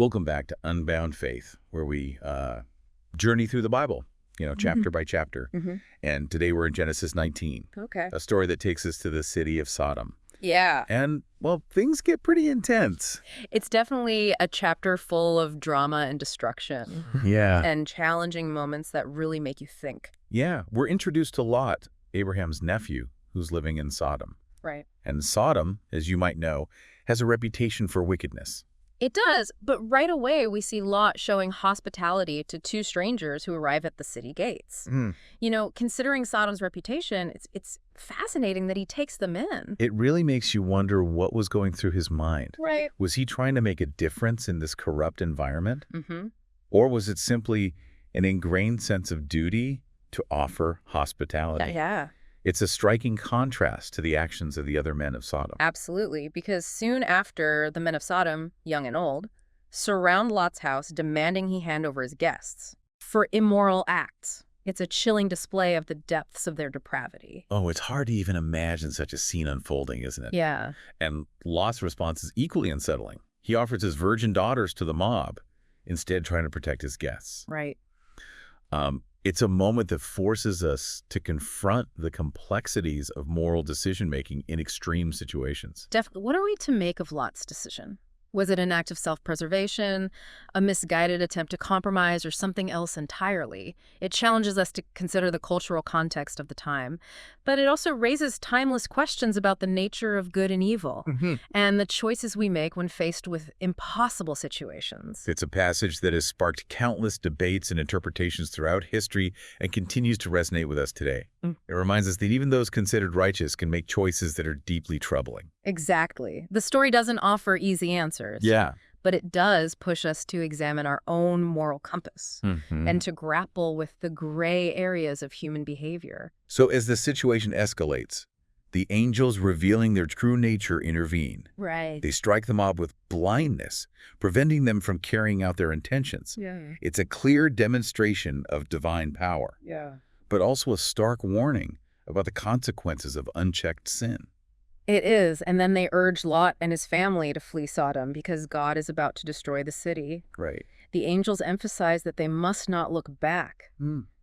Welcome back to Unbound Faith, where we journey through the Bible, chapter by chapter. And today we're in Genesis 19, Okay. a story that takes us to the city of Sodom. Yeah. And, well, things get pretty intense. It's definitely a chapter full of drama and destruction Yeah. and challenging moments that really make you think. Yeah. We're introduced to Lot, Abraham's nephew, who's living in Sodom. Right. And Sodom, as you might know, has a reputation for wickedness. It does, but right away we see Lot showing hospitality to two strangers who arrive at the city gates. Considering Sodom's reputation, it's fascinating that he takes them in. It really makes you wonder what was going through his mind. Right. Was he trying to make a difference in this corrupt environment? Mm-hmm. Or was it simply an ingrained sense of duty to offer hospitality? Yeah. It's a striking contrast to the actions of the other men of Sodom. Absolutely, because soon after, the men of Sodom, young and old, surround Lot's house demanding he hand over his guests for immoral acts. It's a chilling display of the depths of their depravity. Oh, it's hard to even imagine such a scene unfolding, isn't it? Yeah. And Lot's response is equally unsettling. He offers his virgin daughters to the mob, instead trying to protect his guests. Right. It's a moment that forces us to confront the complexities of moral decision-making in extreme situations. Definitely. What are we to make of Lot's decision? Was it an act of self-preservation, a misguided attempt to compromise, or something else entirely? It challenges us to consider the cultural context of the time, but it also raises timeless questions about the nature of good and evil and the choices we make when faced with impossible situations. It's a passage that has sparked countless debates and interpretations throughout history and continues to resonate with us today. It reminds us that even those considered righteous can make choices that are deeply troubling. Exactly. The story doesn't offer easy answers. Yeah. But it does push us to examine our own moral compass and to grapple with the gray areas of human behavior. So as the situation escalates, the angels revealing their true nature intervene. Right. They strike the mob with blindness, preventing them from carrying out their intentions. Yeah. It's a clear demonstration of divine power, but also a stark warning about the consequences of unchecked sin. It is, and then they urge Lot and his family to flee Sodom because God is about to destroy the city. Right. The angels emphasize that they must not look back,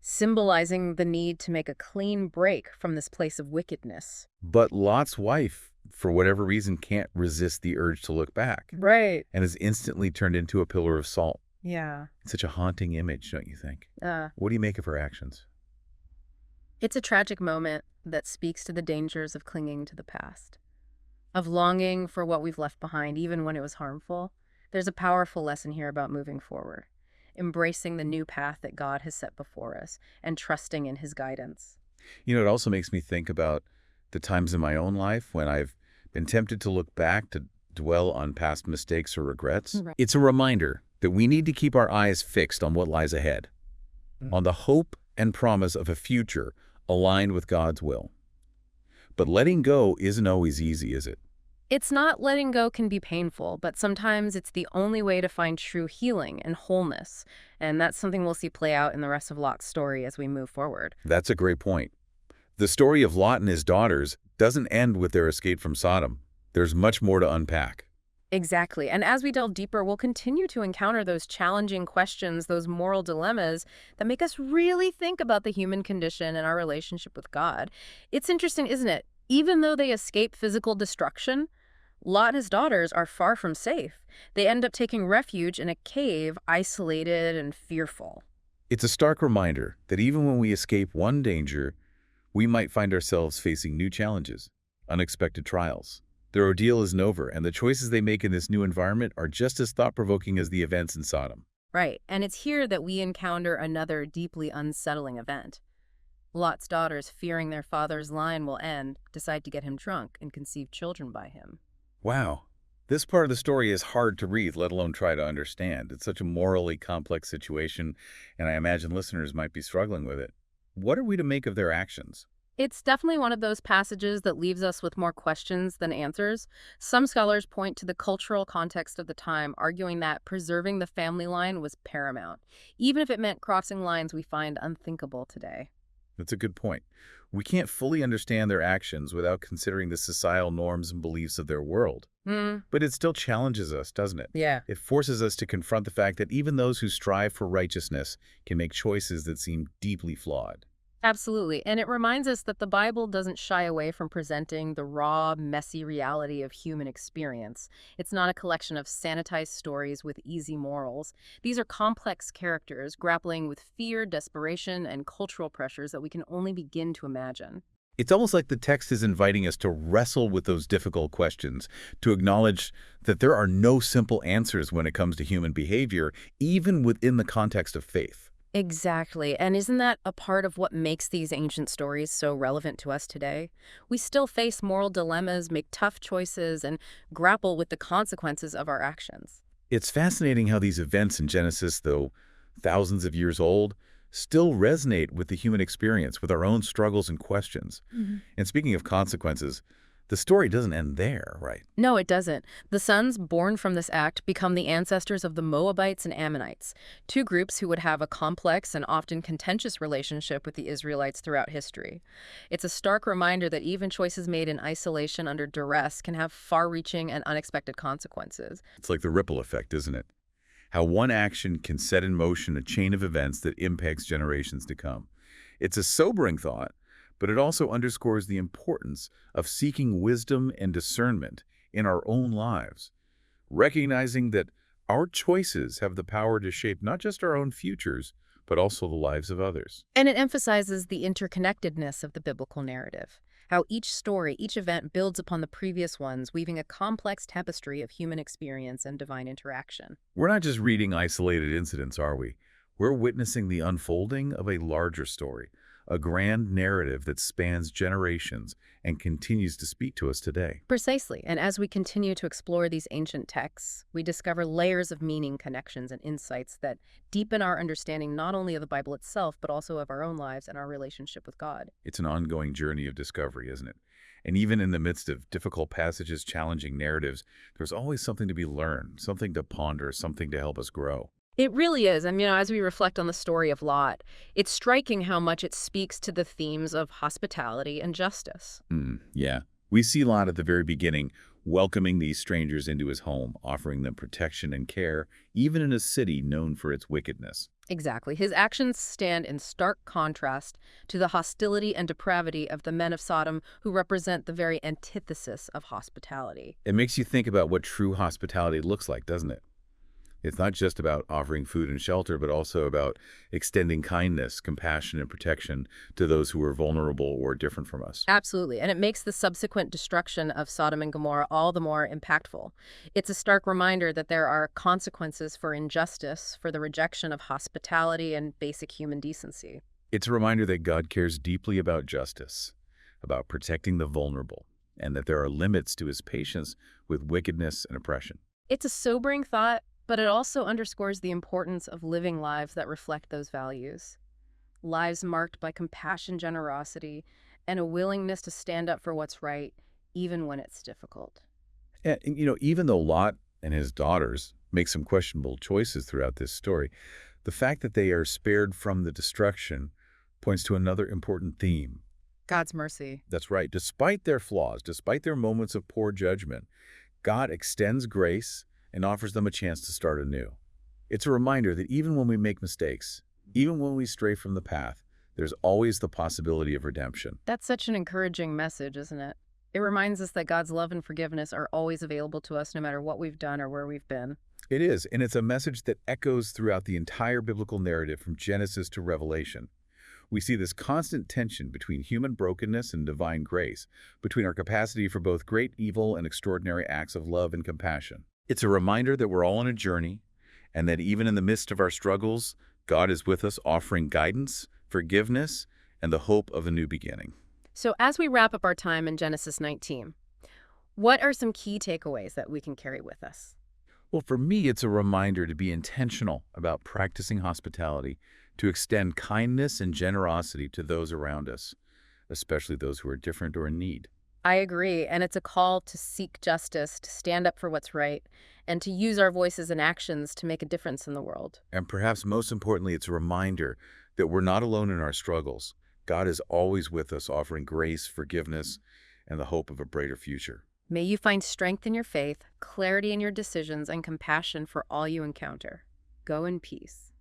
symbolizing the need to make a clean break from this place of wickedness. But Lot's wife, for whatever reason, can't resist the urge to look back. Right. And is instantly turned into a pillar of salt. Yeah. It's such a haunting image, don't you think? What do you make of her actions? It's a tragic moment that speaks to the dangers of clinging to the past, of longing for what we've left behind, even when it was harmful. There's a powerful lesson here about moving forward, embracing the new path that God has set before us, and trusting in his guidance. It also makes me think about the times in my own life when I've been tempted to look back, to dwell on past mistakes or regrets. Right. It's a reminder that we need to keep our eyes fixed on what lies ahead, on the hope and promise of a future aligned with God's will. But letting go isn't always easy, is it? It's not. Letting go can be painful, but sometimes it's the only way to find true healing and wholeness. And that's something we'll see play out in the rest of Lot's story as we move forward. That's a great point. The story of Lot and his daughters doesn't end with their escape from Sodom. There's much more to unpack. Exactly. And as we delve deeper, we'll continue to encounter those challenging questions, those moral dilemmas that make us really think about the human condition and our relationship with God. It's interesting, isn't it? Even though they escape physical destruction, Lot and his daughters are far from safe. They end up taking refuge in a cave, isolated and fearful. It's a stark reminder that even when we escape one danger, we might find ourselves facing new challenges, unexpected trials. Their ordeal isn't over, and the choices they make in this new environment are just as thought-provoking as the events in Sodom. Right, and it's here that we encounter another deeply unsettling event. Lot's daughters, fearing their father's line will end, decide to get him drunk and conceive children by him. Wow. This part of the story is hard to read, let alone try to understand. It's such a morally complex situation, and I imagine listeners might be struggling with it. What are we to make of their actions? It's definitely one of those passages that leaves us with more questions than answers. Some scholars point to the cultural context of the time, arguing that preserving the family line was paramount, even if it meant crossing lines we find unthinkable today. That's a good point. We can't fully understand their actions without considering the societal norms and beliefs of their world. Hmm. But it still challenges us, doesn't it? Yeah. It forces us to confront the fact that even those who strive for righteousness can make choices that seem deeply flawed. Absolutely. And it reminds us that the Bible doesn't shy away from presenting the raw, messy reality of human experience. It's not a collection of sanitized stories with easy morals. These are complex characters grappling with fear, desperation, and cultural pressures that we can only begin to imagine. It's almost like the text is inviting us to wrestle with those difficult questions, to acknowledge that there are no simple answers when it comes to human behavior, even within the context of faith. Exactly. And isn't that a part of what makes these ancient stories so relevant to us today? We still face moral dilemmas, make tough choices, and grapple with the consequences of our actions. It's fascinating how these events in Genesis, though thousands of years old, still resonate with the human experience, with our own struggles and questions. And speaking of consequences, the story doesn't end there, right? No, it doesn't. The sons born from this act become the ancestors of the Moabites and Ammonites, two groups who would have a complex and often contentious relationship with the Israelites throughout history. It's a stark reminder that even choices made in isolation under duress can have far-reaching and unexpected consequences. It's like the ripple effect, isn't it? How one action can set in motion a chain of events that impacts generations to come. It's a sobering thought, but it also underscores the importance of seeking wisdom and discernment in our own lives, recognizing that our choices have the power to shape not just our own futures, but also the lives of others. And it emphasizes the interconnectedness of the biblical narrative, how each story, each event builds upon the previous ones, weaving a complex tapestry of human experience and divine interaction. We're not just reading isolated incidents, are we? We're witnessing the unfolding of a larger story, a grand narrative that spans generations and continues to speak to us today. Precisely. And as we continue to explore these ancient texts, we discover layers of meaning, connections, and insights that deepen our understanding not only of the Bible itself, but also of our own lives and our relationship with God. It's an ongoing journey of discovery, isn't it? And even in the midst of difficult passages, challenging narratives, there's always something to be learned, something to ponder, something to help us grow. It really is. And, as we reflect on the story of Lot, it's striking how much it speaks to the themes of hospitality and justice. Yeah. We see Lot at the very beginning welcoming these strangers into his home, offering them protection and care, even in a city known for its wickedness. Exactly. His actions stand in stark contrast to the hostility and depravity of the men of Sodom, who represent the very antithesis of hospitality. It makes you think about what true hospitality looks like, doesn't it? It's not just about offering food and shelter, but also about extending kindness, compassion, and protection to those who are vulnerable or different from us. Absolutely. And it makes the subsequent destruction of Sodom and Gomorrah all the more impactful. It's a stark reminder that there are consequences for injustice, for the rejection of hospitality and basic human decency. It's a reminder that God cares deeply about justice, about protecting the vulnerable, and that there are limits to his patience with wickedness and oppression. It's a sobering thought, but it also underscores the importance of living lives that reflect those values. Lives marked by compassion, generosity, and a willingness to stand up for what's right, even when it's difficult. And, even though Lot and his daughters make some questionable choices throughout this story, the fact that they are spared from the destruction points to another important theme. God's mercy. That's right. Despite their flaws, despite their moments of poor judgment, God extends grace and offers them a chance to start anew. It's a reminder that even when we make mistakes, even when we stray from the path, there's always the possibility of redemption. That's such an encouraging message, isn't it? It reminds us that God's love and forgiveness are always available to us no matter what we've done or where we've been. It is, and it's a message that echoes throughout the entire biblical narrative from Genesis to Revelation. We see this constant tension between human brokenness and divine grace, between our capacity for both great evil and extraordinary acts of love and compassion. It's a reminder that we're all on a journey, and that even in the midst of our struggles, God is with us, offering guidance, forgiveness, and the hope of a new beginning. So as we wrap up our time in Genesis 19, what are some key takeaways that we can carry with us? Well, for me, it's a reminder to be intentional about practicing hospitality, to extend kindness and generosity to those around us, especially those who are different or in need. I agree, and it's a call to seek justice, to stand up for what's right, and to use our voices and actions to make a difference in the world. And perhaps most importantly, it's a reminder that we're not alone in our struggles. God is always with us, offering grace, forgiveness, and the hope of a brighter future. May you find strength in your faith, clarity in your decisions, and compassion for all you encounter. Go in peace.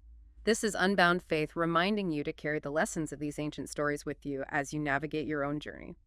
This is Unbound Faith, reminding you to carry the lessons of these ancient stories with you as you navigate your own journey.